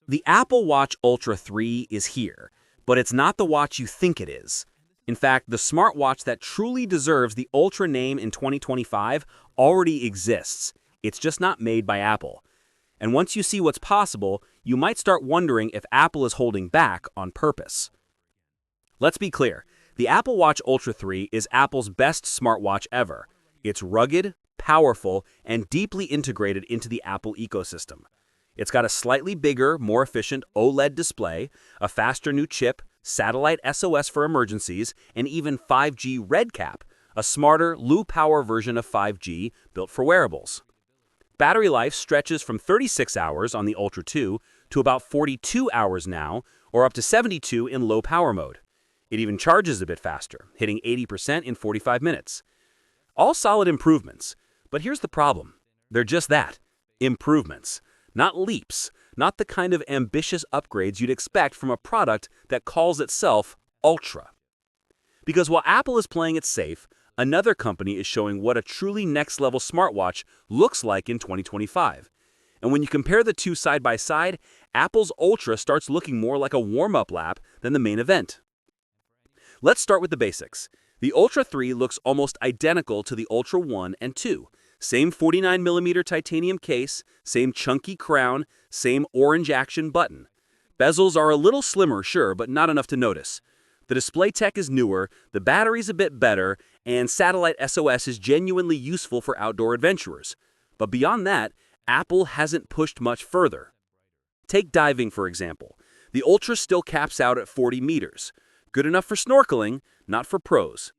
The Apple Watch Ultra 3 is here, but it's not the watch you think it is. In fact, the smartwatch that truly deserves the Ultra name in 2025 already exists. It's just not made by Apple. And once you see what's possible, you might start wondering if Apple is holding back on purpose. Let's be clear. The Apple Watch Ultra 3 is Apple's best smartwatch ever. It's rugged, powerful, and deeply integrated into the Apple ecosystem. It's got a slightly bigger, more efficient OLED display, a faster new chip, satellite SOS for emergencies, and even 5G RedCap, a smarter, low-power version of 5G built for wearables. Battery life stretches from 36 hours on the Ultra 2 to about 42 hours now, or up to 72 in low-power mode. It even charges a bit faster, hitting 80% in 45 minutes. All solid improvements, but here's the problem. They're just that, improvements. Not leaps, not the kind of ambitious upgrades you'd expect from a product that calls itself Ultra. Because while Apple is playing it safe, another company is showing what a truly next-level smartwatch looks like in 2025. And when you compare the two side by side, Apple's Ultra starts looking more like a warm-up lap than the main event. Let's start with the basics. The Ultra 3 looks almost identical to the Ultra 1 and 2. Same 49mm titanium case, same chunky crown, same orange action button. Bezels are a little slimmer, sure, but not enough to notice. The display tech is newer, the battery's a bit better, and satellite SOS is genuinely useful for outdoor adventurers. But beyond that, Apple hasn't pushed much further. Take diving, for example. The Ultra still caps out at 40 meters. Good enough for snorkeling, not for pros.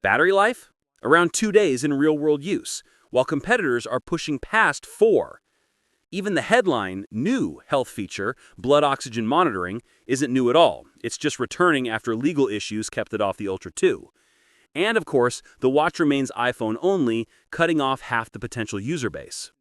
Battery life? Around 2 days in real-world use, while competitors are pushing past 4. Even the headline, new health feature, blood oxygen monitoring, isn't new at all. It's just returning after legal issues kept it off the Ultra 2. And of course, the watch remains iPhone only, cutting off half the potential user base.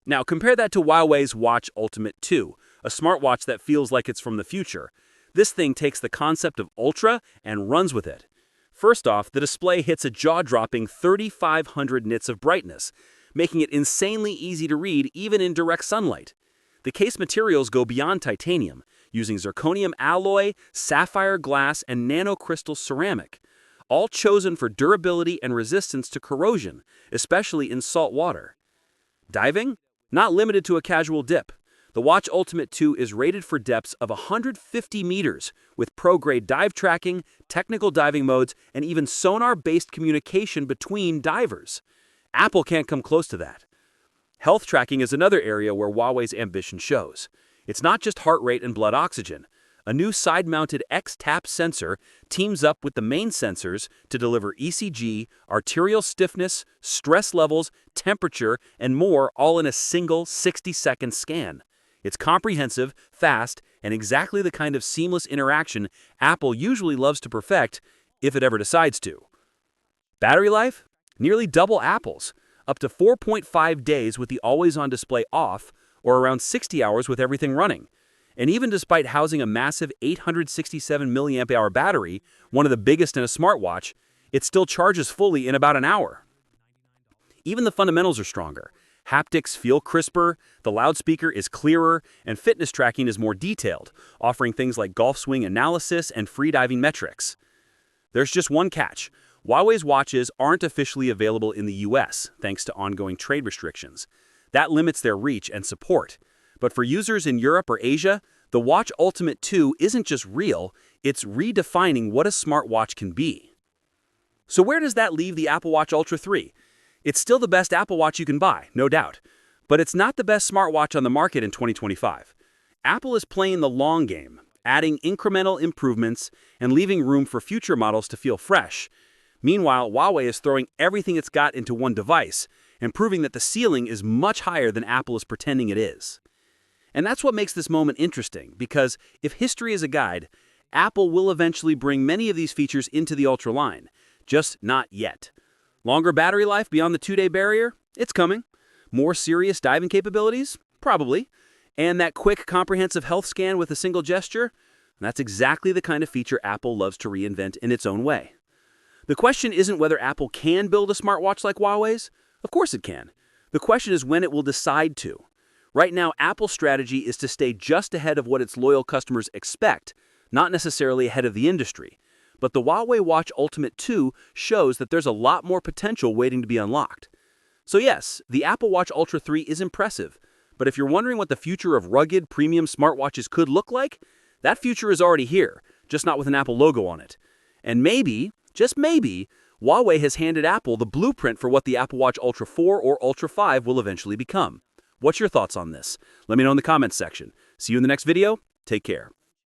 Now compare that to Huawei's Watch Ultimate 2, a smartwatch that feels like it's from the future. This thing takes the concept of Ultra and runs with it. First off, the display hits a jaw-dropping 3,500 nits of brightness, making it insanely easy to read even in direct sunlight. The case materials go beyond titanium, using zirconium alloy, sapphire glass, and nanocrystal ceramic, all chosen for durability and resistance to corrosion, especially in salt water. Diving? Not limited to a casual dip. The Watch Ultimate 2 is rated for depths of 150 meters, with pro-grade dive tracking, technical diving modes, and even sonar-based communication between divers. Apple can't come close to that. Health tracking is another area where Huawei's ambition shows. It's not just heart rate and blood oxygen. A new side-mounted X-Tap sensor teams up with the main sensors to deliver ECG, arterial stiffness, stress levels, temperature, and more all in a single 60-second scan. It's comprehensive, fast, and exactly the kind of seamless interaction Apple usually loves to perfect, if it ever decides to. Battery life? Nearly double Apple's, up to 4.5 days with the always-on display off, or around 60 hours with everything running. And even despite housing a massive 867 mAh battery, one of the biggest in a smartwatch, it still charges fully in about an hour. Even the fundamentals are stronger. Haptics feel crisper, the loudspeaker is clearer, and fitness tracking is more detailed, offering things like golf swing analysis and freediving metrics. There's just one catch. Huawei's watches aren't officially available in the US, thanks to ongoing trade restrictions. That limits their reach and support. But for users in Europe or Asia, the Watch Ultimate 2 isn't just real, it's redefining what a smartwatch can be. So where does that leave the Apple Watch Ultra 3? It's still the best Apple Watch you can buy, no doubt. But it's not the best smartwatch on the market in 2025. Apple is playing the long game, adding incremental improvements and leaving room for future models to feel fresh. Meanwhile, Huawei is throwing everything it's got into one device and proving that the ceiling is much higher than Apple is pretending it is. And that's what makes this moment interesting, because if history is a guide, Apple will eventually bring many of these features into the Ultra line, just not yet. Longer battery life beyond the 2-day barrier? It's coming. More serious diving capabilities? Probably. And that quick, comprehensive health scan with a single gesture? That's exactly the kind of feature Apple loves to reinvent in its own way. The question isn't whether Apple can build a smartwatch like Huawei's. Of course it can. The question is when it will decide to. Right now, Apple's strategy is to stay just ahead of what its loyal customers expect, not necessarily ahead of the industry. But the Huawei Watch Ultimate 2 shows that there's a lot more potential waiting to be unlocked. So yes, the Apple Watch Ultra 3 is impressive, but if you're wondering what the future of rugged, premium smartwatches could look like, that future is already here, just not with an Apple logo on it. And maybe, just maybe, Huawei has handed Apple the blueprint for what the Apple Watch Ultra 4 or Ultra 5 will eventually become. What's your thoughts on this? Let me know in the comments section. See you in the next video. Take care.